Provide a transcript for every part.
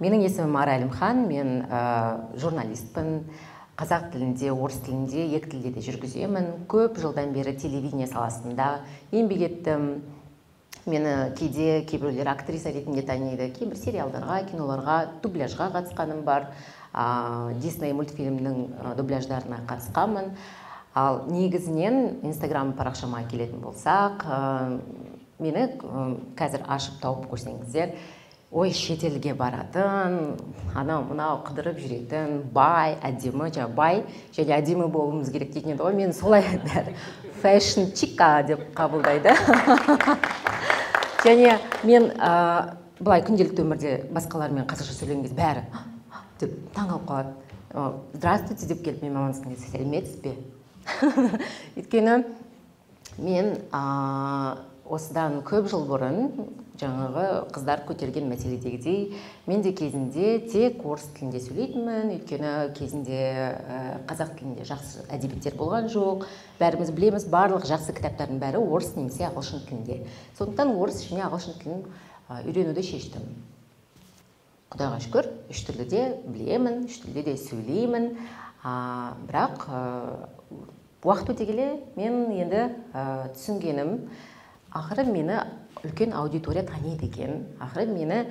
Менің есімім Ара Әлімхан, мен журналистпін. Қазақ тілінде, орыс тілінде, екі тілде де жүргіземін. Көп жылдан бері телевидение саласында еңбек еттім. Мені кейде кейбіреулер актриса ретінде таниды, кейбір сериалдарға, киноларға, дубляжға қатысқаным бар. Дисней мультфильмнің дубляждарына қатысқанмын. Ал негізінен Инстаграм парақшама келетін болсақ, мені қазір ашып тауып көрсеңіздер, ой, шетелге баратын, анау мынау қыдырып жүретін, бай, әдемі, бай және әдемі болуымыз керек дейтін еді ғой. Мен солай бәрі фэшн чика деп қабылдайды. Және мен былай күнделікті өмірде басқалармен қазақша сөйлеген кезде бәрі деп таңғалып қалады. Здравствуйте деп келіп мен мамасына сәлеметсіз бе? Өйткені мен осыдан көп жыл бұрын жаңағы қыздар көтерген мәселедегідей мен де кезінде тек орыс тілінде сөйлейтінмін, өйткені кезінде қазақ тілінде жақсы әдебиеттер болған жоқ. Бәріміз білеміз, барлық жақсы кітаптардың бәрі орыс немесе ағылшын тілінде. Сондықтан орыс және ағылшын тілін үйренуді шештім. Құдайға шүкір, үш тілді де білемін, үш тілде де сөйлеймін. Бірақ уақыт өте келе мен енді түсінгенім, ақыры мені үлкен аудитория таниды екен. Ақыры мені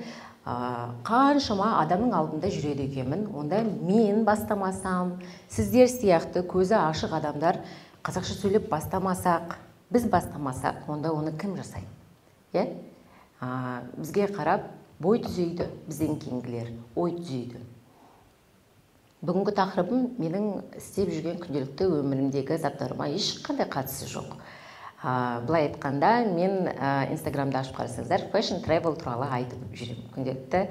қаншама адамның алдында жүреді екенмін. Онда мен бастамасам, сіздер сияқты көзі ашық адамдар қазақша сөйлеп бастамасақ, біз бастамасақ, онда оны кім жасайды? Бізге қарап бой түзейді, бізден кейінгілер ой түзейді. Бүгінгі тақырыбым менің істеп жүрген күнделікті өмірімдегі заттарыма ешқандай қатысы жоқ. Былай айтқанда, мен Инстаграмда ашып қарасаңыздар, fashion travel туралы айтып жүремін күнделікті.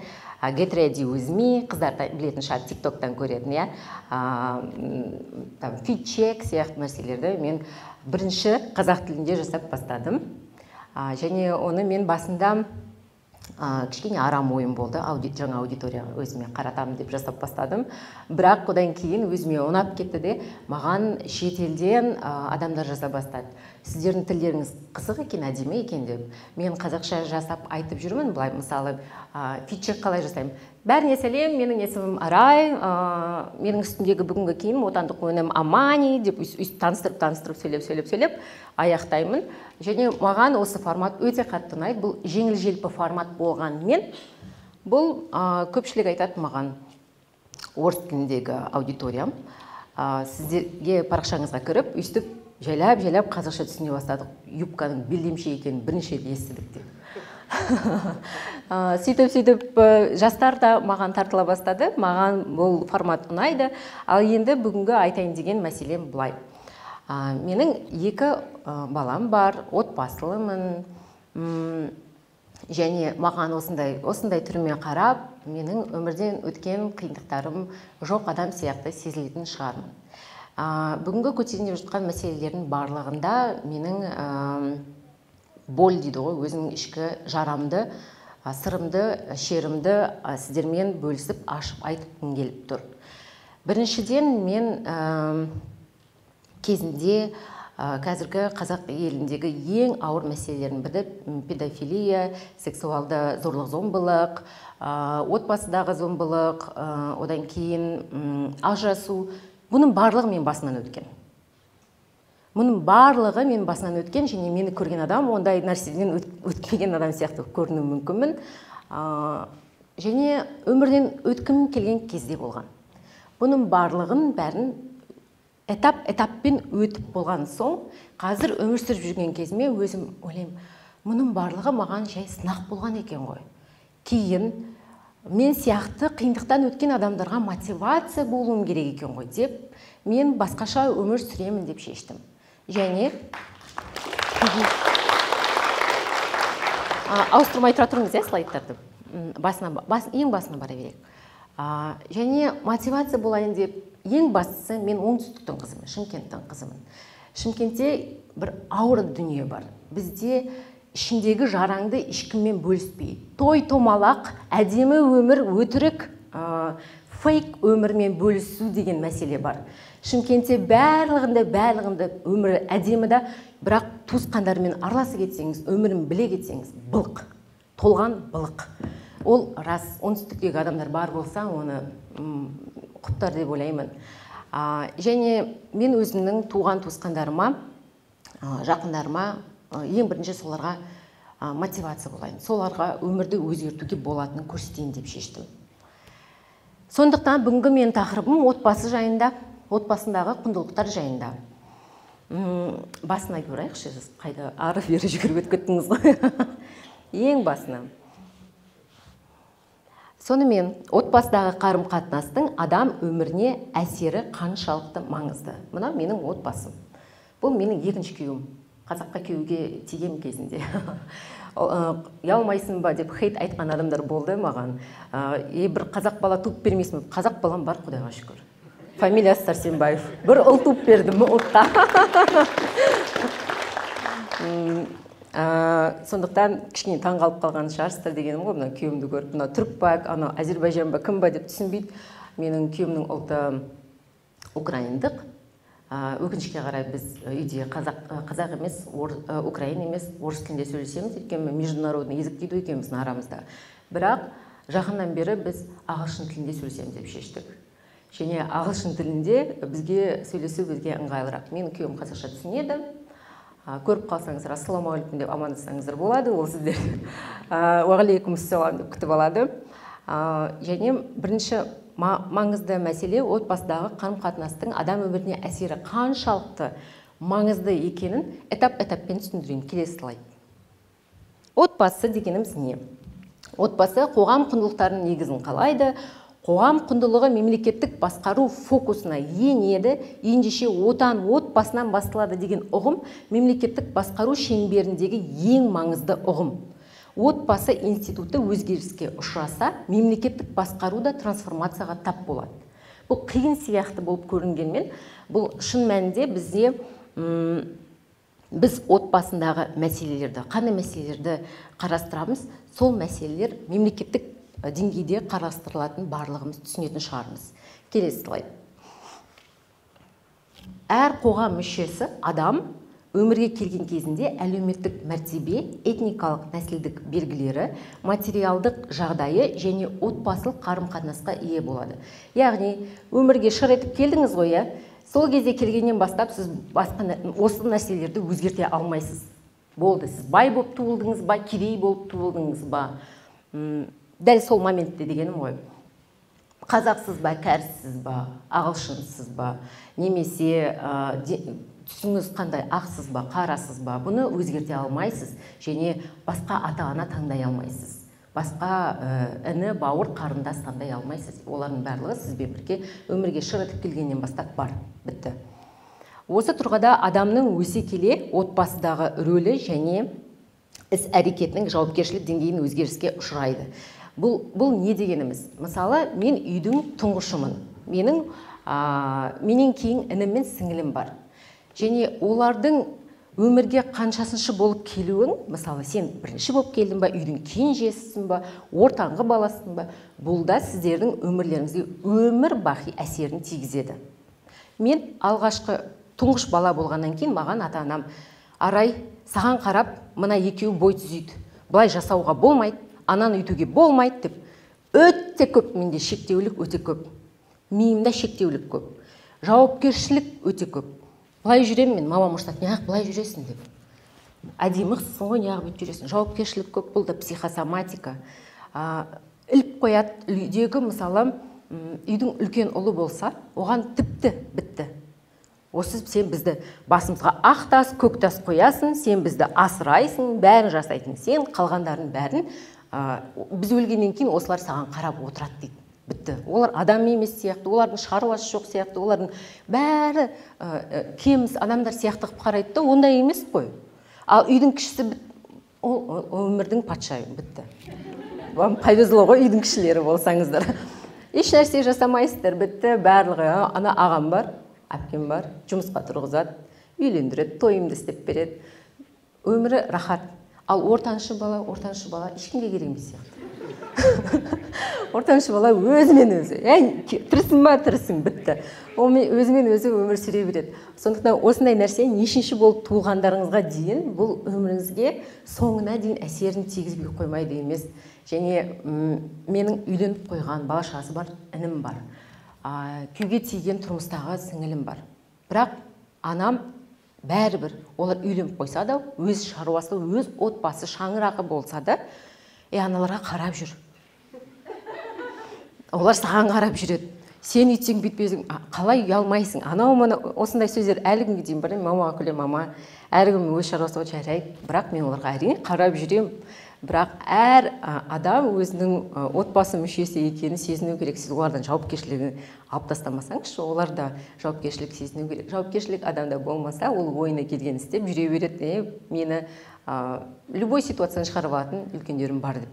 Get ready with me, қыздар білетін шығар, TikToктан көретін, fit check сияқты нәрселерді мен бірінші қазақ тілінде жасап бастадым. Және оны мен басында кішкене арам ойым болды, жаңа аудиторияға өзіме қаратамын деп жасап бастадым. Бірақ одан кейін өзіме ұнап кетті де, маған шетелден адамдар жасап бастады. Сіздердің тілдеріңіз қызық екен, әдемі екен деп. Мен қазақша жасап айтып жүрмін, былай мысалы фитчек қалай жасаймын. Бәріне сәлем, менің есімім Арай, менің үстіндегі бүгінгі киім отандық өнім Амани деп таныстырып сөйлеп аяқтаймын. Және маған осы формат өте қатты ұнайды. Бұл жеңіл желпі формат болғанымен, бұл көпшілік айтады маған орыс тіліндегі аудиториям. Сіздерге парақшаңызға кіріп, өйстіп жайлап қазақша түсіне бастадық. Юбканың белдемше екенін бірінші естідік деп. Сөйтіп жастар да маған тартыла бастады. Маған бұл формат ұнайды. Ал енді бүгінгі айтайын деген мәселем былай. Менің екі балам бар, отбасылымын. Және маған осындай түрімен қарап, менің өмірден өткен қиындықтарым жоқ адам сияқты сезілетін шығармын. Бүгінгі көтерінде жатқан мәселелердің барлығында менің боль дейді ғой, өзімнің ішкі жарамды, сырымды, шерімді сіздермен бөлісіп, ашып айтқым келіп тұр. Біріншіден мен кезінде қазіргі қазақ еліндегі ең ауыр мәселелердің бірі педофилия, сексуалды зорлық-зомбылық, отбасыдағы зомбылық, одан кейін ажырасу. Бұның барлығы мен басынан өткен. Мұның барлығы мен басынан өткен, және мені көрген адам ондай нәрседен өтпеген адам сияқты көріну мүмкінмін. Және өмірден өткім келген кезде болған. Бұның бәрін этаппен өтіп болған соң, қазір өмір сүріп жүрген кезіме өзім ойлаймын, мұның барлығы маған жай сынақ болған екен ғой. Кейін мен сияқты қиындықтан өткен адамдарға мотивация болуым керек екен ғой деп, мен басқаша өмір сүремін деп шештім. Және ауыстырмай тұра тұрыңыз, слайдтарды. Ең басына бара берейік. Және мотивация болайын деп, ең бастысы мен оңтүстіктің қызымын, Шымкенттің қызымын. Шымкентте бір ауыр дүние бар. Бізде ішіндегі жараңды ешкіммен бөліспей, той-томалақ, әдемі өмір, өтірік, фейк өмірмен бөлісу деген мәселе бар. Шымкентте барлығында өмірі әдемі да, бірақ туысқандармен араласып кетсеңіз, өмірін біле кетсеңіз, былық, толған былық. Ол рас, оңтүстіктегі адамдар бар болса, оны құптар деп ойлаймын. Және мен өзімнің туған туысқандарыма, жақындарыма ең бірінші соларға мотивация болайын. Соларға өмірді өзгертуге болатынын көрсетейін деп шештім. Сондықтан бүгінгі мен тақырыбым отбасы жайында, отбасындағы құндылықтар жайында. Басына көрайықшы, сіз қайда ары бері жүгіріп өтіп кеттіңіз ғой. Ең басына. Сонымен, отбасыдағы қарым-қатынастың адам өміріне әсері қаншалықты маңызды. Мына менің отбасым. Бұл менің екінші күйеуім. Қазаққа күйеуге тигем кезінде. Ұялмайсың ба деп хейт айтқан адамдар болды маған. Бір қазақ бала туып бермейсің. Қазақ балам бар, Құдайға шүкір. Фамилиясы Сәрсенбаев. Бір ұл туып бердім ұлтқа. Сондықтан кішкене таңғалып қалған шығарсыздар дегенім ғой, мына күйеуімді көріп, мына түрік па, ана Әзербайжан ба, кім ба деп түсінбейді. Менің күйеуімнің ұлты украиндық. Өкінішке қарай біз үйде қазақ емес, украин емес, орыс тілінде сөйлесеміз, өйткені международный язык дейді екенбіздің арамызда. Бірақ жақыннан бері біз ағылшын тілінде сөйлесеміз деп шештік. Және ағылшын тілінде бізге сөйлесу бізге ыңғайлырақ. Менің күйеуім қазақша түсінеді. Көріп қалсаңыздар, ассаламағалейкум деп амандассаңыздар болады, ол сіздер уағалейкумассалам деп күтіп алады. Және бірінші маңызды мәселе отбасыдағы қарым-қатынастың адам өміріне әсері қаншалықты маңызды екенін этап-этаппен түсіндірейін. Келесі слайд. Отбасы дегеніміз не? Отбасы қоғам құндылықтарының негізін қалайды. Қоғам құндылығы мемлекеттік басқару фокусына енеді, ендеше отан отбасынан басталады деген ұғым мемлекеттік басқару шеңберіндегі ең маңызды ұғым. Отбасы институты өзгеріске ұшыраса, мемлекеттік басқару да трансформацияға тап болады. Бұл қиын сияқты болып көрінгенмен, бұл шын мәнінде бізде біз отбасындағы мәселелерді, қандай мәселелерді қарастырамыз, сол мәселелер мемлекеттік деңгейде қарастырылатын барлығымыз түсінетін шығармыз. Келесі слайд. Әр қоғам мүшесі адам өмірге келген кезінде әлеуметтік мәртебе, этникалық нәсілдік белгілері, материалдық жағдайы және отбасылық қарым-қатынасқа ие болады. Яғни, өмірге шыр етіп келдіңіз ғой, сол кезде келгеннен бастап сіз осы нәрселерді өзгерте алмайсыз. Болды, сіз бай болып туылдыңыз ба, кедей болып туылдыңыз ба? Дәл сол моментте дегенім ғой. Қазақсыз ба, кәріссіз ба, ағылшынсыз ба, немесе түсіңіз қандай, ақсыз ба, қарасыз ба, бұны өзгерте алмайсыз, және басқа ата-ана таңдай алмайсыз. Басқа іні, бауыр, қарындас таңдай алмайсыз. Олардың барлығы сізбен бірге өмірге шыр етіп келгеннен бастап бар, бітті. Осы тұрғыда адамның өсе келе отбасыдағы рөлі және іс-әрекетінің жауапкершілік деңгейін өзгеріске ұшырайды. Бұл не дегеніміз? Мысалы, мен үйдің тұңғышымын. Менен кейін інім мен сіңілім бар. Және олардың өмірге қаншасыншы болып келуің, мысалы, сен бірінші болып келдің ба, үйдің кенжесісің ба, ортаңғы баласың ба, бұл да сіздердің өмірлеріңізге өмір бақи әсерін тигізеді. Мен алғашқы тұңғыш бала болғаннан кейін маған ата-анам: Арай, саған қарап, мына екеуі бой түзейді. Бұлай жасауға болмайды, ананы үйтуге болмайды деп. Өте көп менде шектеулік өте көп. Миымда шектеулік көп. Жауапкершілік өте көп. Бұлай жүрем мен, мамам ұрсады: неғып бұлай жүресің деп. Әдемі қысың ғой, неғып бүйтіп жүресің. Жауапкершілік көп, бұл да психосоматика. Іліп қояды. Үйдегі, мысалы, үйдің үлкен ұлы болса, оған тіпті бітті. Осы сен бізді басымызға ақ тас, көк тас қоясың, сен бізді асырайсың, бәрін жасайтын сен, қалғандардың бәрін біз өлгеннен кейін осылар саған қарап отырады дейді. Бітті. Олар адам емес сияқты, олардың шаруасы жоқ сияқты, олардың бәрі кеміс адамдар сияқты қарайды да, ондай емес қой. Ал үйдің кішісі ол өмірдің патшайымы, бітті. Вам повезло ғой, үйдің кішілері болсаңыздар. Еш нәрсе жасамайсыздар, бітті, барлығы. Ана ағам бар, әпкем бар, жұмысқа тұрғызады, үйлендіреді, тойымды істеп береді. Өмірі рахат. Ал ортаншы бала ешкімге керек емес сияқты. Ортаншы бала өзімен өзі. Тірісің ба, тірісің, бітті. Өзімен өзі өмір сүре береді. Сондықтан осындай нәрсе нешінші болып туылғандарыңызға дейін бұл өміріңізге соңына дейін әсерін тигізбей қоймайды емес. Және менің үйленіп қойған бала шағасы бар інім бар. Күйге тиген тұрмыстағы сіңілім бар. Бірақ анам бәрібір олар үйленіп қойса да, өз шаруасы, өз отбасы шаңырағы болса да, аналарға қарап жүр. Олар саған қарап жүреді. Сен үйтсең бүйтпесің, қалай ұялмайсың? Анау мына осындай сөздер әлі күнге дейін бар. Мама күле, мама, әркім өз шаруасы жарайды. Бірақ мен оларға әрине қарап жүремін. Бірақ әр адам өзінің отбасы мүшесі екенін сезіну керек. Сіз олардан жауапкершілігін алып тастамасаңызшы, олар да жауапкершілік сезіну керек. Жауапкершілік адамда болмаса, ол ойына келген істеп жүре береді. Мені любой ситуацияны шығарып алатын үлкендерім бар деп.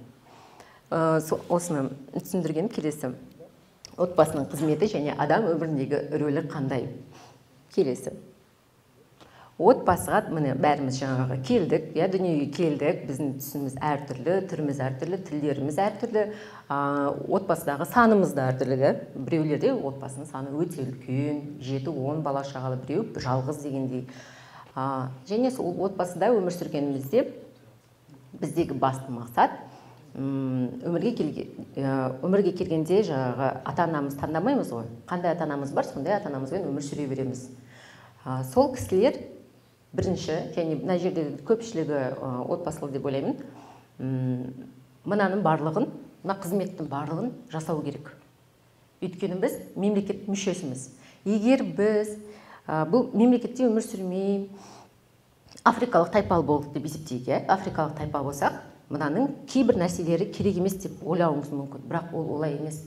Осыны түсіндірген келесі. Отбасының қызметі және адам өміріндегі рөлі қандай? Келесі. Отбасыға міне бәріміз жаңағы келдік, дүниеге келдік, біздің түсіміз әртүрлі, түріміз әртүрлі, тілдеріміз әртүрлі, отбасыдағы санымыз да әртүрлі. Біреулерде отбасының саны өте үлкен, 7-10 бала шағалы, біреу жалғыз дегендей. Және сол отбасыда өмір сүргенімізде біздегі басты мақсат өмірге келгенде жаңағы ата-анамыз таңдамаймыз ғой. Қандай ата-анамыз бар, сондай ата-анамызбен өмір сүре береміз. Сол кісілер бірінші, және мына жерде көпшілігі отбасылы деп ойлаймын, мынаның барлығын, мына қызметтің барлығын жасау керек. Өйткені біз мемлекет мүшесіміз. Егер біз бұл мемлекетте өмір сүрмей африкалық тайпалы болдық деп есептейік, африкалық тайпа болсақ, мынаның кейбір нәрселері керек емес деп ойлауымыз мүмкін. Бірақ ол олай емес.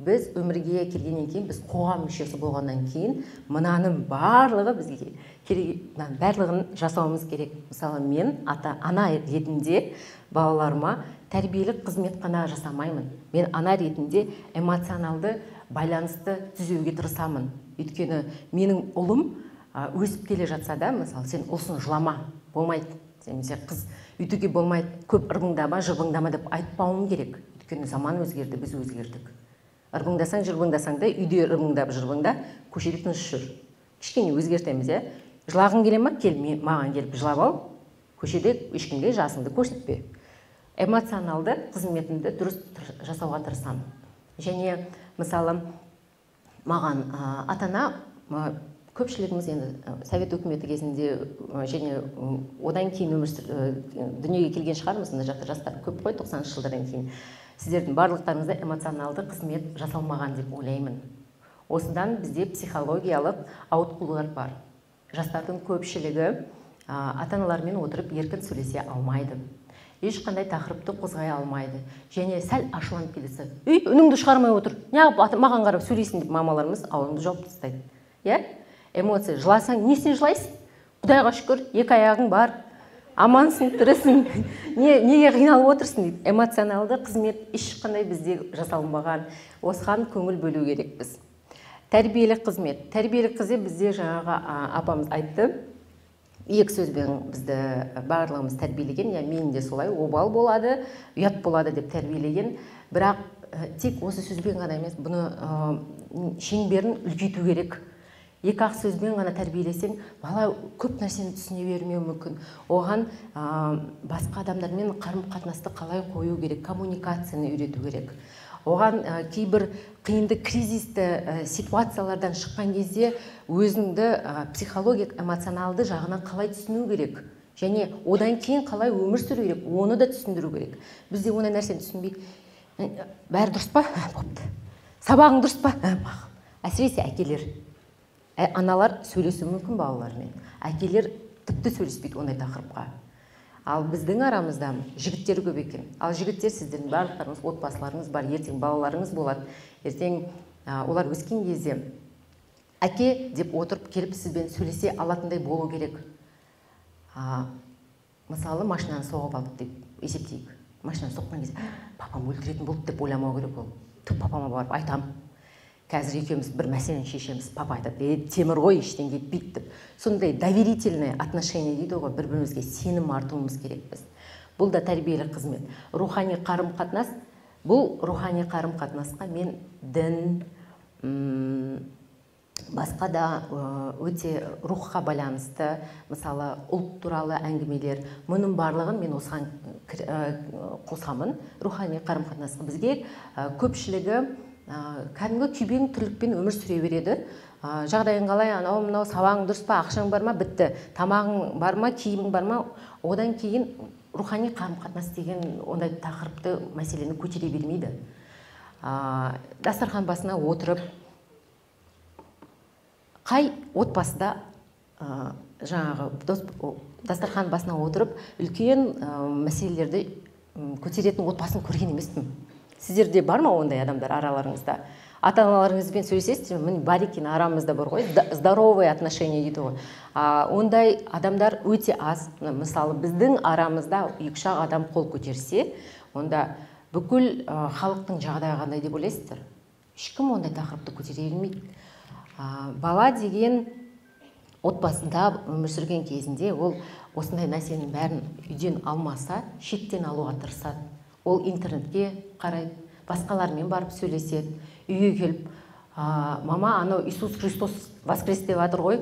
Біз өмірге келгеннен кейін, біз қоғам мүшесі болғаннан кейін, мынаның барлығы бізге керек, барлығын жасауымыз керек. Мысалы, мен ана ретінде балаларыма тәрбиелік қызмет қана жасамаймын. Мен ана ретінде эмоционалды байланысты түзеуге тырысамын. Өйткені менің ұлым өсіп келе жатса да, мысалы, сен ұлсын жылама, болмайды. Сен қыз үйтуге болмайды, көп ырбыңдама, жырбыңдама деп айтпауым керек. Өйткені заман өзгерді, біз өзгердік. Ырбыңдасаң, жырбыңдасаң да, үйде ырбыңдап жырбыңда, көшеде тыныш жүр. Кішкене өзгертеміз, жылағың келе ма? Кел, маған келіп жылап ал. Көшеде ешкімге жасыңды көрсетпе. Эмоционалды қызметімді дұрыс жасауға тырысамын. Және мысалы маған ата-ана көпшілігіміз енді совет үкіметі кезінде және одан кейін дүниеге келген шығармыз, мына жақта жастар көп қой, 90-шы жылдардан кейін. Сіздердің барлықтарыңызда эмоционалды қызмет жасалмаған деп ойлаймын. Осыдан бізде психологиялық ауытқулар бар. Жастардың көпшілігі ата-аналармен отырып еркін сөйлесе алмайды. Ешқандай тақырыпты қозғай алмайды. Және сәл ашуланып келесі, үніңді шығармай отыр, неғып маған қарап сөйлейсің деп мамаларымыз ауызды жауып тастайды. Эмоция, жыласаң, несіне жылайсың? Құдайға шүкір, екі аяғың бар, амансың, тірісің, неге қиналып отырсың дейді. Эмоционалды қызмет ешқандай бізде жасалынбаған. Осыған көңіл бөлу керекпіз. Тәрбиелік қызмет. Тәрбиелік қызмет бізде жаңағы апамыз айтты. Екі сөзбен бізді барлығымыз тәрбиелеген, мен де солай, обал болады, ұят болады деп тәрбиелеген. Бірақ тек осы сөзбен ғана емес, бұны шеңберін үлкейту керек. Екі-ақ сөзбен ғана тәрбиелесең, бала көп нәрсені түсіне бермеуі мүмкін. Оған басқа адамдармен қарым-қатынасты қалай қою керек, коммуникацияны үйрету керек. Оған кейбір қиынды кризисті ситуациялардан шыққан кезде өзіңді психологик, эмоционалды жағынан қалай түсіну керек. Және одан кейін қалай өмір сүру керек, оны да түсіндіру керек. Бізде ондай нәрсені түсінбейді. Бәрі дұрыс па? Бопты. Сабағың дұрыс па? Әсіресе әкелер. Аналар сөйлесу мүмкін балалармен. Әкелер тіпті сөйлеспейді ондай тақырыпқа. Ал біздің арамызда жігіттер көп екен. Ал жігіттер сіздердің барлықтарыңыз, отбасыларыңыз бар, ертең балаларыңыз болады. Ертең олар өскен кезде әке деп отырып келіп сізбен сөйлесе алатындай болу керек. Мысалы, машинаны соғып алды деп есептейік. Машинаны соққан кезде, папам өлтіретін болды деп ойламау керек ол. Түп папама барып айтам. Қазір екеуміз бір мәселені шешеміз, папа айтады, темір ғой, ештеңе етпейді деп. Сондай доверительное отношение дейді ғой, бір-бірімізге сенім артуымыз керекпіз. Бұл да тәрбиелік қызмет. Рухани қарым-қатынас, бұл рухани қарым-қатынасқа мен дін, басқа да өте рухқа байланысты, мысалы ұлт туралы әңгімелер, мұның барлығын мен осыған қосамын. Рухани қарым-қатынасқа бізге көпшілігі кәдімгі күйбең тірлікпен өмір сүре береді. Жағдайың қалай, анау мынау, сабағың дұрыс па, ақшаң бар ма, бітті. Тамағың бар ма, киімің бар ма. Одан кейін рухани қарым-қатынас деген ондай тақырыпты, мәселені көтере бермейді. Дастархан басына отырып, қай отбасыда жаңағы дастархан басына отырып үлкен мәселелерді көтеретін отбасын көрген емеспін. Сіздерде бар ма ондай адамдар араларыңызда? Ата-аналарыңызбен сөйлесесіздер ме? Міне бар екен, арамызда бар ғой, здоровые отношения дейді ғой. Ондай адамдар өте аз. Мысалы, біздің арамызда 2-3 адам қол көтерсе, онда бүкіл халықтың жағдайы қандай деп ойлайсыздар? Ешкім ондай тақырыпты көтере бермейді. Бала деген отбасында өмір сүрген кезінде ол осындай нәрсенің бәрін үйден алмаса, шеттен алуға тырысады. Ол интернетке қарайды, басқалармен барып сөйлеседі, үйге келіп, мама, анау Иисус Христос воскрес деп жатыр ғой,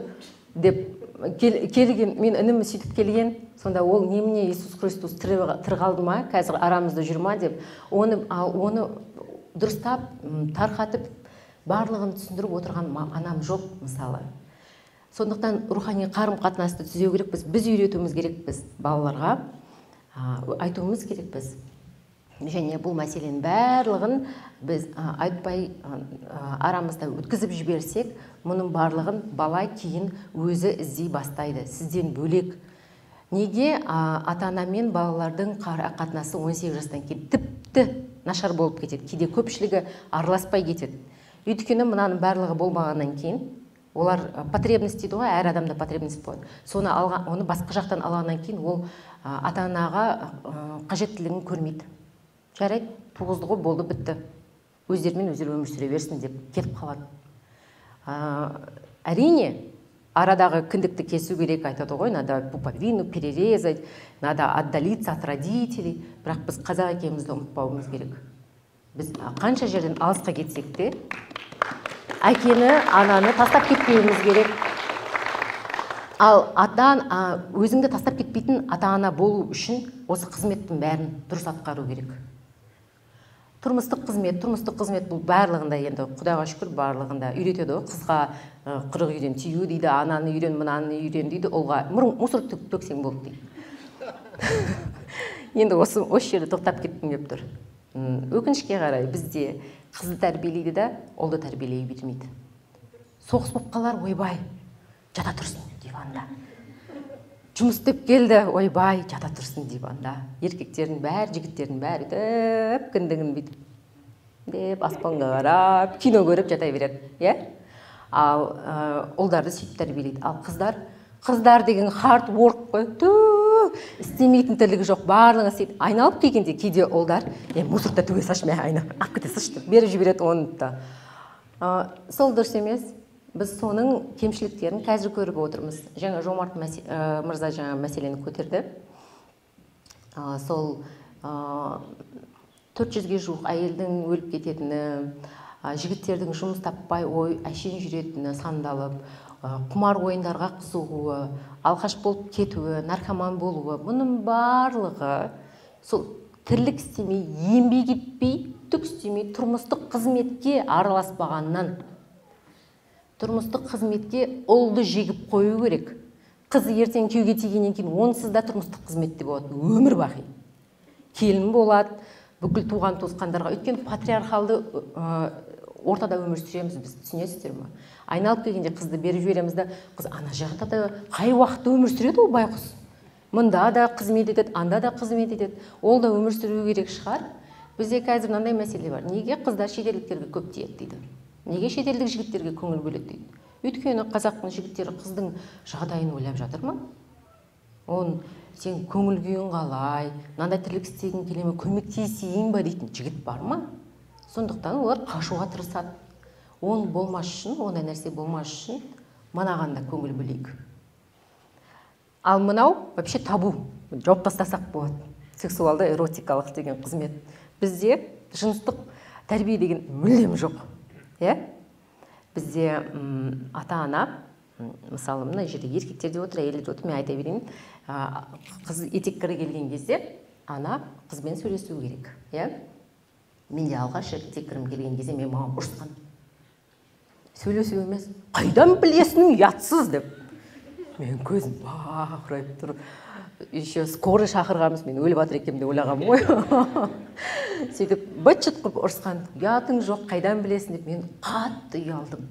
деп келген, мен інім сөйтіп келген, сонда ол немене Иисус Христос тірі қалды ма, қазір арамызда жүр ма деп, оны дұрыстап, тарқатып, барлығын түсіндіріп отырған анам жоқ, мысалы. Сондықтан рухани қарым-қатынасты түзеу керекпіз, біз үйретуіміз керекпіз балаларға, айтуымыз керекпіз. Және бұл мәселенің барлығын біз айтпай арамызда өткізіп жіберсек, мұның барлығын бала кейін өзі іздей бастайды, сізден бөлек. Неге ата-ана мен балалардың қатынасы 18 жастан кейін тіпті нашар болып кетеді, кейде көпшілігі араласпай кетеді. Өйткені мынаның барлығы болмағаннан кейін, олар потребность дейді ғой, әр адамда потребность болады. Оны басқа жақтан алғаннан кейін ол ата-анаға қажеттілігін көрмейді. Жарайды, туғызды ғой, болды, бітті. Өздерімен өздері өмір сүре берсін деп кетіп қалады. Әрине, арадағы кіндікті кесу керек, айтады ғой, надо пуповину перерезать, надо отдалиться от родителей. Бірақ біз қазақ екенімізді ұмытпауымыз керек. Біз қанша жерден алысқа кетсек те, әкені, ананы тастап кетпеуіміз керек. Ал өзіңді тастап кетпейтін ата-ана болу үшін осы қызметтің бәрін дұрыс атқару керек. Тұрмыстық қызмет бұл барлығында, енді Құдайға шүкір, барлығында үйретеді ғой. Қызға 40 үйден тию дейді, ананы үйрен, мынаны үйрен дейді, ұлға мусор төксең болды дейді. Енді осы жерде тоқтап кеттім деп тұр. Өкінішке қарай бізде қызды тәрбиелейді да, ұлды тәрбиелей бермейді. Соғыс болып қалар, ойбай, жата тұрсын диванда. Жұмыс істеп келді, ойбай, жата тұрсын диванда. Еркектердің бәрі, жігіттердің бәрі деп, кіндігін бүйтіп, деп, аспанға қарап, кино көріп жата береді. Ал ұлдарды сөйтіп тәрбиелейді. Ал қыздар деген hard work қой, істемейтін тірлігі жоқ, барлығы істейді. Айналып келгенде кейде ұлдар, мусорда түге саш, алып кете саш деп беріп жібереді оны да. Сол дұрыс емес. Біз соның кемшіліктерін қазір көріп отырмыз. Жаңа Жомарт мырза жаңа мәселені көтерді. Сол 400-ге жуық әйелдің өліп кететіні, жігіттердің жұмыс таппай әшейін жүретіні сандалып, құмар ойындарға қызығуы, алқаш болып кетуі, наркоман болуы, бұның барлығы сол тірлік істемей, еңбек етпей, түк істемей, тұрмыстық қызметке араласпағаннан. Тұрмыстық қызметке ұлды жегіп қою керек. Қыз ертең күйеуге тигеннен кейін онсыз да тұрмыстық қызметте болады, өмір бақи. Келін болады, бүкіл туған туысқандарға. Өйткені патриархалды ортада өмір сүреміз, біз түсінесіздер ме? Айналып келгенде қызды беріп жібереміз да, қыз ана жақта да қай уақытта өмір сүреді ол байқұс. Мында да қызмет етеді, анда да қызмет етеді. Ол да өмір сүру керек шығар. Бізде қазір мынандай мәселе бар. Неге қыздар шетелдіктерге көп тиеді дейді? Неге шетелдік жігіттерге көңіл бөледі дейді? Өйткені қазақтың жігіттері қыздың жағдайын ойлап жатыр ма? Он сен көңіл күйің қалай, мынандай тірлік істегің келе ме, көмектесейін ба дейтін жігіт бар ма? Сондықтан олар қашуға тырысады. Он болмас үшін, ондай нәрсе болмас үшін мынаған да көңіл бөлейік. Ал мынау вообще табу, жауып тастасақ болады. Сексуалды эротикалық деген қызмет. Бізде жыныстық тәрбие деген мүлдем жоқ. Бізде ата-ана, мысалы мына жерде еркектер де отыр, әйелдер де отыр, мен айта берейін, қыз етеккірі келген кезде ана қызбен сөйлесу керек, иә? Мен де алғаш етеккірім келген кезде мен мамам ұрысқан. Сөйлесу емес, қайдан білесің ұятсыз деп. Мен көзім бақырайып тұр. Еще скорый шақырғанбыз, мен өліп жатыр екенмін деп ойлағанмын ғой. Сөйтіп быт-шыт қылып ұрысқан. Ұятың жоқ, қайдан білесің деп мен қатты ұялдым.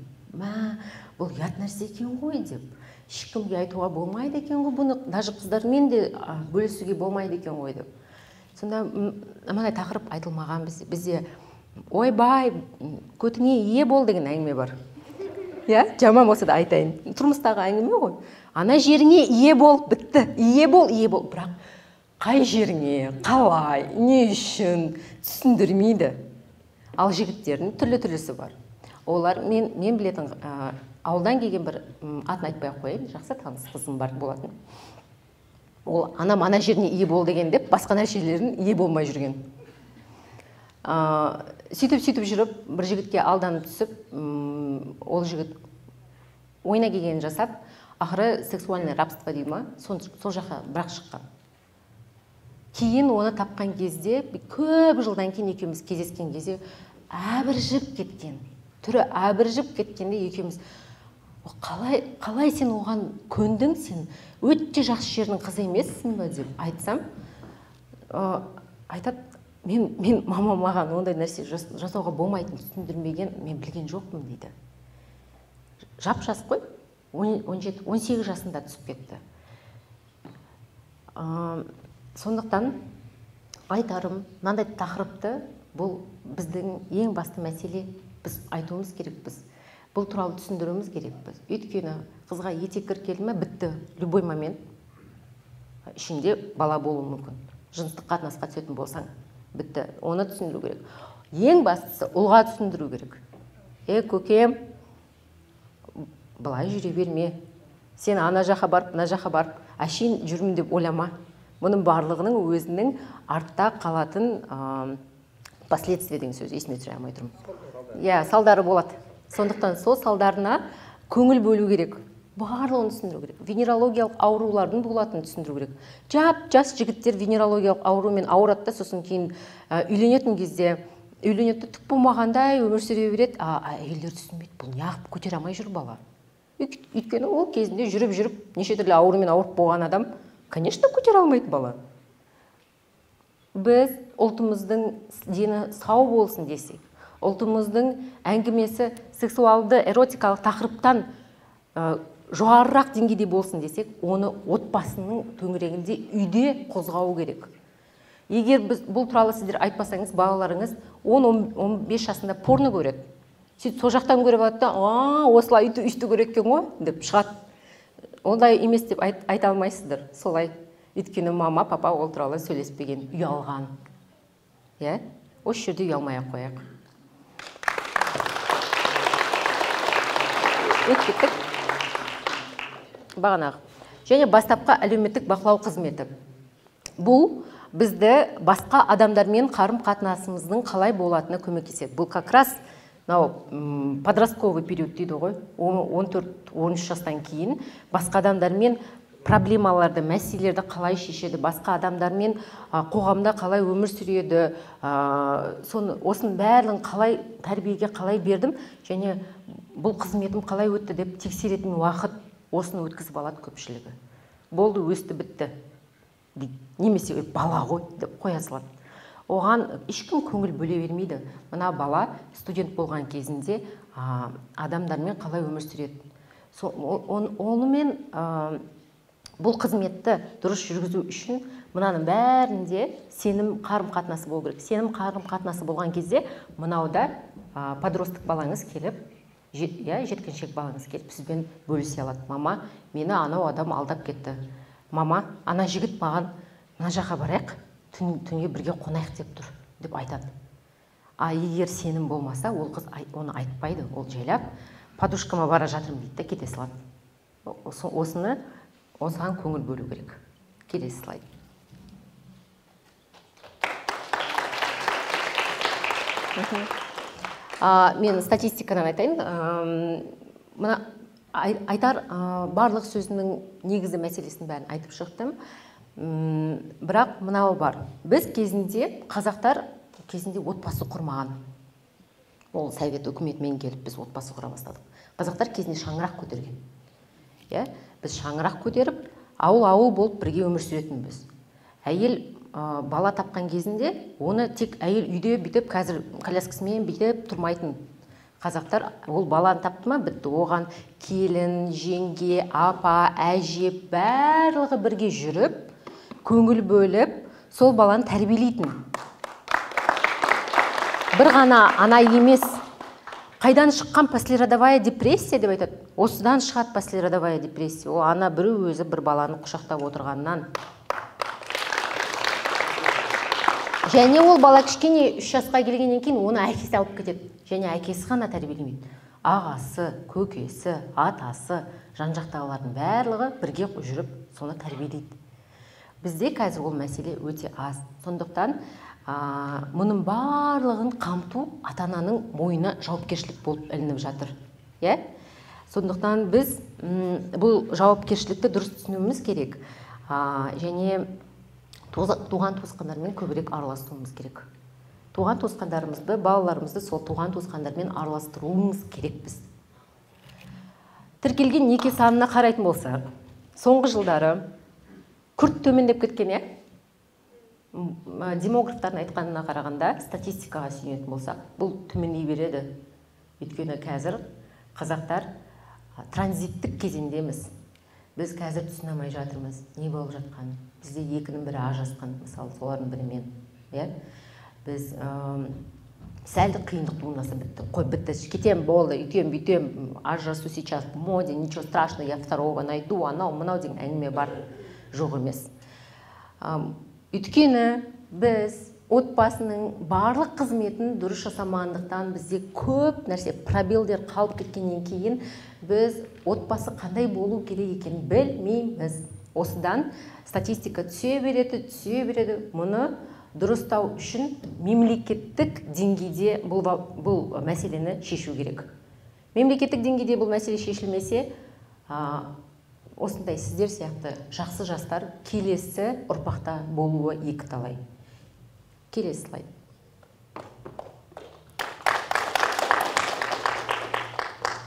Бұл ұят нәрсе екен ғой деп. Ешкімге айтуға болмайды екен ғой бұны, даже қыздармен де бөлісуге болмайды екен ғой деп. Сонда мынандай тақырып айтылмаған бізде ойбай, көтіңе ие бол деген әңгіме бар. Я, жаман болса да айтайын. Тұрмыстағы әңгіме ғой. Ана жеріңе ие бол, бітті. Ие бол. Бірақ қай жеріңе, қалай, не үшін түсіндірмейді. Ал жігіттердің түрлі-түрлісі бар. Олар, мен білетін, ауылдан келген бір атын айтпай қойайын, жақсы таныс қызым бар болатын. Ол анам ана жеріне ие бол деген деп, басқа нәрселерін ие болмай жүрген. Сөйтіп жүріп, бір жігітке алданып түсіп, ол жігіт ойына келгенін жасап, ақыры сексуальный рабство дейді ма, сол жаққа бірақ шыққан. Кейін оны тапқан кезде, көп жылдан кейін екеуміз кездескен кезде әбіржіп кеткен. Түрі әбіржіп кеткенде екеуміз, қалай сен оған көндің, сен өте жақсы жердің қызы емессің бе деп айтсам, айтады, мен мамам маған ондай нәрсе жасауға болмайтынын түсіндірмеген, мен білген жоқпын дейді. Жап-жас қой, 17-18 жасында түсіп кетті. Сондықтан айтарым, мынандай тақырыпты, бұл біздің ең басты мәселе, біз айтуымыз керекпіз. Бұл туралы түсіндіруіміз керекпіз. Өйткені қызға етеккір келді ме, бітті, любой момент ішінде бала болуы мүмкін. Жыныстық қатынасқа түсетін болсаң, бітті. Оны түсіндіру керек. Ең бастысы ұлға түсіндіру керек. Көкем, былай жүре берме. Сен ана жаққа барып, мына жаққа барып, әшейін жүрмін деп ойлама. Бұның барлығының өзінің артта қалатын последствия деген сөз есіме түсіре алмай тұрмын. Иә, салдары болады. Сондықтан сол салдарына көңіл бөлу керек. Барлығын түсіндіру керек. Венерологиялық аурулардың болатынын түсіндіру керек. Жас жігіттер венерологиялық аурумен ауырады, сосын кейін үйленетін кезде үйленеді, түк болмағандай өмір сүре береді. Әйелдер түсінбейді, бұл неғып көтере алмай жүр бала. Өйткені ол кезінде жүріп, неше түрлі аурумен ауырып болған адам, конечно, көтере алмайды бала. Біз ұлтымыздың дені сау болсын десек, ұлтымыздың әңгімесі сексуалды, эротикалық тақырыптан жоғарырақ деңгейде болсын десек, оны отбасының төңірегінде үйде қозғау керек. Егер бұл туралы сіздер айтпасаңыз, балаларыңыз 10-15 жасында порно көреді. Сөйтіп сол жақтан көріп алады да, осылай үйті көреді екен ғой деп шығады. Ондай емес деп айта алмайсыздар. Солай. Өйткені мама, папа ол туралы сөйлеспеген, ұялған. Иә? Осы жерде ұялмай-ақ қояйық. Өткеттік. Бағанағы. Және бастапқы әлеуметтік бақылау қызметі. Бұл бізді басқа адамдармен қарым-қатынасымыздың қалай болатыны көмектеседі. Бұл как раз подростковый период дейді ғой, 14-13 жастан кейін басқа адамдармен проблемаларды, мәселелерді қалай шешеді, басқа адамдармен қоғамда қалай өмір сүреді, осының бәрін қалай тәрбиеге қалай бердім, және бұл қызметім қалай өтті деп тексеретін уақыт осыны өткізіп алады көпшілігі. Болды, өсті, бітті. Немесе бала ғой деп қоя салады. Оған ешкім көңіл бөле бермейді. Мына бала студент болған кезінде адамдармен қалай өмір сүреді. Онымен бұл қызметті дұрыс жүргізу үшін мынаның бәрінде сенім қарым-қатынасы болу керек. Сенім қарым-қатынасы болған кезде мынауда подростық балаңыз келіп, жеткіншек балаңыз келіп сізбен бөлісе алады. Мама, мені анау адам алдап кетті. Мама, ана жігіт маған мына жаққа барайық, түнге бірге қонайық деп тұр, деп айтады. Егер сенім болмаса, ол қыз оны айтпайды, ол жайлап, подушкама бара жатырмын дейді, кете салады. Осыған көңіл бөлу керек. Келесі слайд. Мен статистикадан айтайын. Мына айтар барлық сөзінің негізі мәселесін бәрін айтып шықтым. Бірақ мынау бар. Біз кезінде, қазақтар кезінде отбасы құрмаған. Ол совет үкіметімен келіп біз отбасы құра бастадық. Қазақтар кезінде шаңырақ көтерген. Біз шаңырақ көтеріп, ауыл болып бірге өмір сүретінбіз. Әйел бала тапқан кезінде, оны тек әйел үйде бүйтіп, қазір коляскасымен бүйтіп тұрмайтын. Қазақтар ол баланы тапты ма, бітті. Оған келін, жеңге, апа, әже барлығы бірге жүріп, көңіл бөліп, сол баланы тәрбиелейтін. Бір ғана ана емес. Қайдан шыққан послеродовая депрессия деп айтады. Осыдан шығады послеродовая депрессия. Ол ана бір өзі бір баланы құшақтап отырғаннан. Және ол бала кішкене 3 жасқа келгеннен кейін оны әкесі алып кетеді. Және әкесі ғана тәрбиелемейді. Ағасы, көкесі, атасы, жан-жақтағылардың барлығы бірге жүріп, соны тәрбиелейді. Бізде қазір ол мәселе өте аз. Сондықтан мұның барлығын қамту ата-ананың мойнына жауапкершілік болып ілініп жатыр. Сондықтан біз бұл жауапкершілікті дұрыс түсінуіміз керек. Және туған туысқандармен көбірек араласуымыз керек. Туған туысқандарымызды, балаларымызды сол туған туысқандармен араластыруымыз керек біз. Тіркелген неке санына қарайтын болса, соңғы жылдары күрт төмендеп кеткен, демографтардың айтқанына қарағанда, статистикаға сүйенетін болсақ, бұл төмендей береді. Өйткені қазір қазақтар транзиттік кезеңдеміз. Біз қазір түсіне алмай жатырмыз, не болып жатқанын. Бізде екінің бірі ажырасқан, мысалы, солардың бірімен. Біз сәлдік қиындық туындаса бітті. Қой, бітті, кетем, болды, үйтем, бүйтем, ажырасу сейчас в моде, ничего страшного, я второго найду, анау, мынау деген әңгіме бар, жоқ емес. Өйткені біз отбасының барлық қызметін дұрыс жасамағандықтан бізде көп нәрсе пробелдер қалып кеткеннен кейін біз отбасы қандай болу керек екенін білмейміз. Осыдан статистика түсе береді. Мұны дұрыстау үшін мемлекеттік деңгейде бұл мәселені шешу керек. Мемлекеттік деңгейде бұл мәселе шешілмесе, осындай сіздер сияқты жақсы жастар келесі ұрпақта болуы екі талай. Келесі слайд.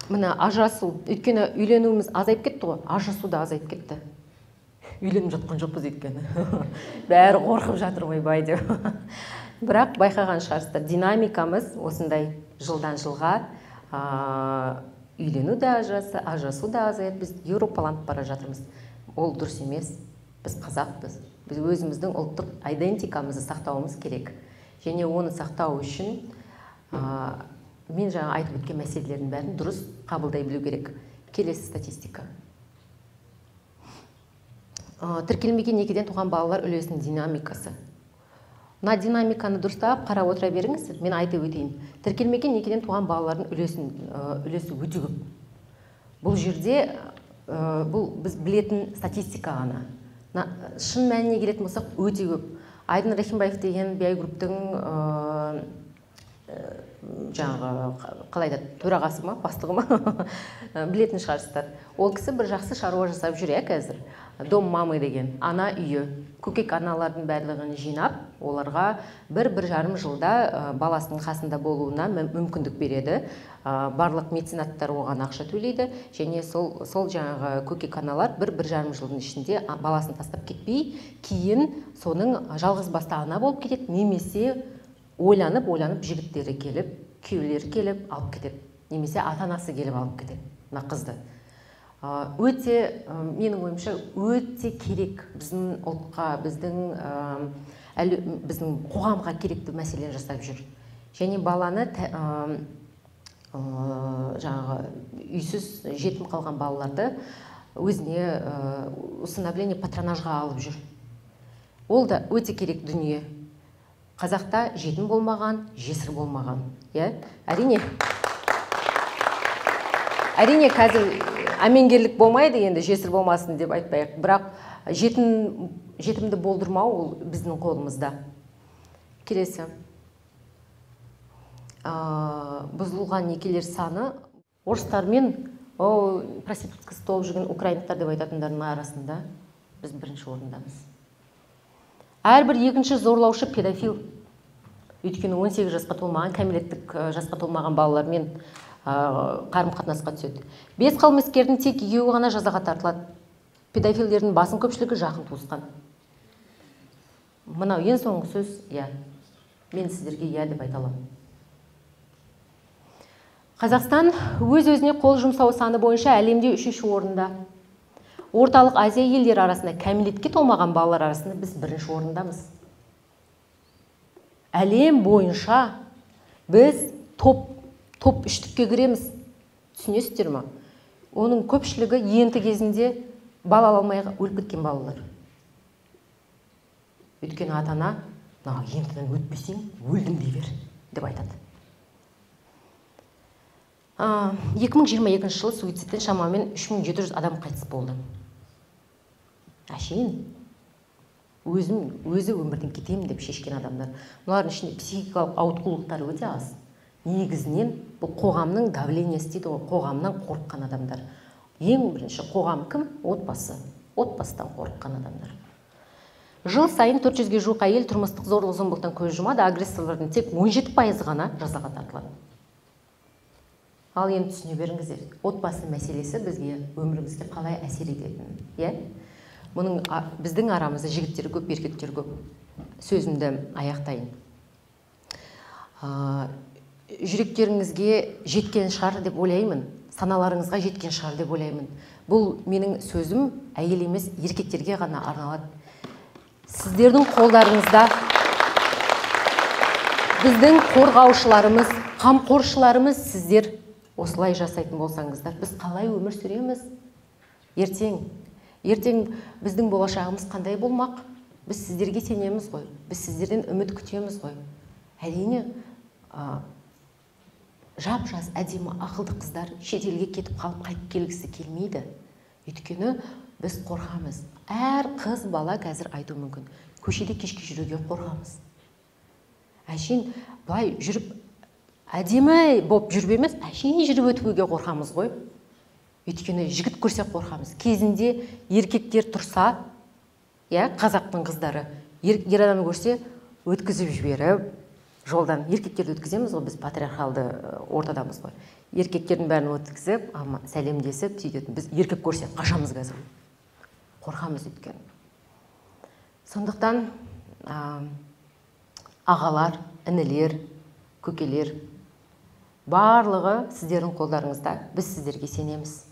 Мына ажырасу, өйткені үйленуіміз азайып кетті ғой, ажырасу да азайып кетті. Үйленіп жатқан жоқпыз өйткені. Бәрі қорқып жатыр ойбай деп. Бірақ байқаған шығарсыздар, динамикамыз осындай жылдан жылға үйлену да ажырасу да азаяды. Біз еуропаланып бара жатырмыз. Ол дұрыс емес. Біз қазақпыз. Біз өзіміздің ұлттық идентикамызды сақтауымыз керек. Және оны сақтау үшін мен жаңа айтып өткен мәселелердің бәрін дұрыс қабылдай білу керек. Келесі статистика. Тіркелмеген некеден туған балалар үлесінің динамикасы. Мына динамиканы дұрыстап қарап отыра беріңіз, мен айтып өтейін. Тіркелмеген некеден туған балалардың үлесі өте көп. Бұл жерде біз білетін статистика ғана. Шын мәніне келетін болсақ, өте көп. Айдын Рахимбаев деген биогруптың қалайда төрағасы ма, бастығы ма, білетін шығарсыздар. Ол кісі бір жақсы шаруа жасап жүр, қазір. Дом мамы деген ана үйі. Көкек аналардың барлығын жинап, оларға 1-1,5 жылда баласының қасында болуына мүмкіндік береді. Барлық меценаттар оған ақша төлейді, және сол жаңағы көкек аналар 1-1,5 жылдың ішінде баласын тастап кетпей, кейін соның жалғыз басты ана болып кетеді, немесе ойланып жігіттері келіп, күйеулері келіп алып кетеді, немесе ата-анасы келіп алып кетеді мына қызды. Өте, менің ойымша, өте керек біздің ұлтқа, біздің қоғамға керекті мәселені жасап жүр. Және баланы үйсіз жетім қалған балаларды өзіне усыновление патронажға алып жүр. Ол да өте керек дүние. Қазақта жетім болмаған, жесір болмаған. Әрине қазір әмеңгерлік болмайды, енді жесір болмасын деп айтпайық. Бірақ жетімді болдырмау ол біздің қолымызда. Келесі. бұзылған некелер саны орыстар мен проституткасы толып жүрген украиндықтар деп айтатындардың арасында біз бірінші орындамыз. Әрбір екінші зорлаушы педофил. Өйткені 18 жасқа толмаған, кәмелеттік жасқа толмаған балалармен қарым-қатынасқа түседі. 5 қылмыскердің тек 2-і ғана жазаға тартылады. Педофилдердің басым көпшілігі жақын туысқан. Мынау ең соңғы сөз, мен сіздерге деп айта аламын. Қазақстан өз-өзіне қол жұмсау саны бойынша әлемде 3-ші орында. Орталық Азия елдері арасында кәмелетке толмаған балалар арасында біз 1-ші орындамыз. Әлем бойынша біз топ 3-тікке кіреміз. Түсінесіздер ме? Оның көпшілігі енті кезінде бала алмай өліп кеткен балалар. Өйткені ата-ана, ентіден өтпесең, өлдім дей бер деп айтады. 2022 жылы суицидтен шамамен 3700 адам қайтыс болды. Әшейін өзі өмірден кетемін деп шешкен адамдар. Бұлардың ішінде психикалық ауытқулықтар өте аз. Негізінен бұл қоғамның давлениесі дейді, қоғамнан қорыққан адамдар. Ең бірінші қоғам кім? Отбасы. Отбасыдан қорыққан адамдар. Жыл сайын 400-ге жуық әйел тұрмыстық зорлық-зомбылықтан көз жұмады, агрессорлардың тек 17% ғана жазаға тартылады. Ал енді түсіне беріңіздер, отбасы мәселесі бізге, өмірімізге қалай әсер ететінін. Мұның біздің арамызда жігіттер көп, еркектер көп. Сөзімді аяқтайын. Жүректеріңізге жеткен шығар деп ойлаймын, саналарыңызға жеткен шығар деп ойлаймын. Бұл менің сөзім әйел емес, еркектерге ғана арналады. Сіздердің қолдарыңызда біздің қорғаушыларымыз, қамқоршыларымыз сіздер осылай жасайтын болсаңыздар, біз қалай өмір сүреміз? Ертең біздің болашағымыз қандай болмақ? Біз сіздерге сенеміз ғой, біз сіздерден үміт күтеміз ғой. Әрине, жап-жас, әдемі, ақылды қыздар шетелге кетіп қалып қайтып келгісі келмейді. Өйткені біз қорқамыз. Әр қыз бала қазір айту мүмкін. Көшеде кешке жүруге қорқамыз. Әшейін былай жүріп әдемі болып жүріп емес, әшейін жүріп өтуге қорқамыз ғой. Өйткені жігіт көрсе қорқамыз. Кезінде еркектер тұрса, қазақтың қыздары ер адам көрсе өткізіп жіберіп, жолдан еркектерді өткіземіз ғой, біз патриархалды ортадамыз ғой. Еркектердің бәрін өткізіп, сәлемдесіп, сөйтетін. Біз еркек көрсе қашамыз қазір. Қорқамыз өткен. Сондықтан ағалар, інілер, көкелер барлығы сіздердің қолдарыңызда. Біз сіздерге сенеміз.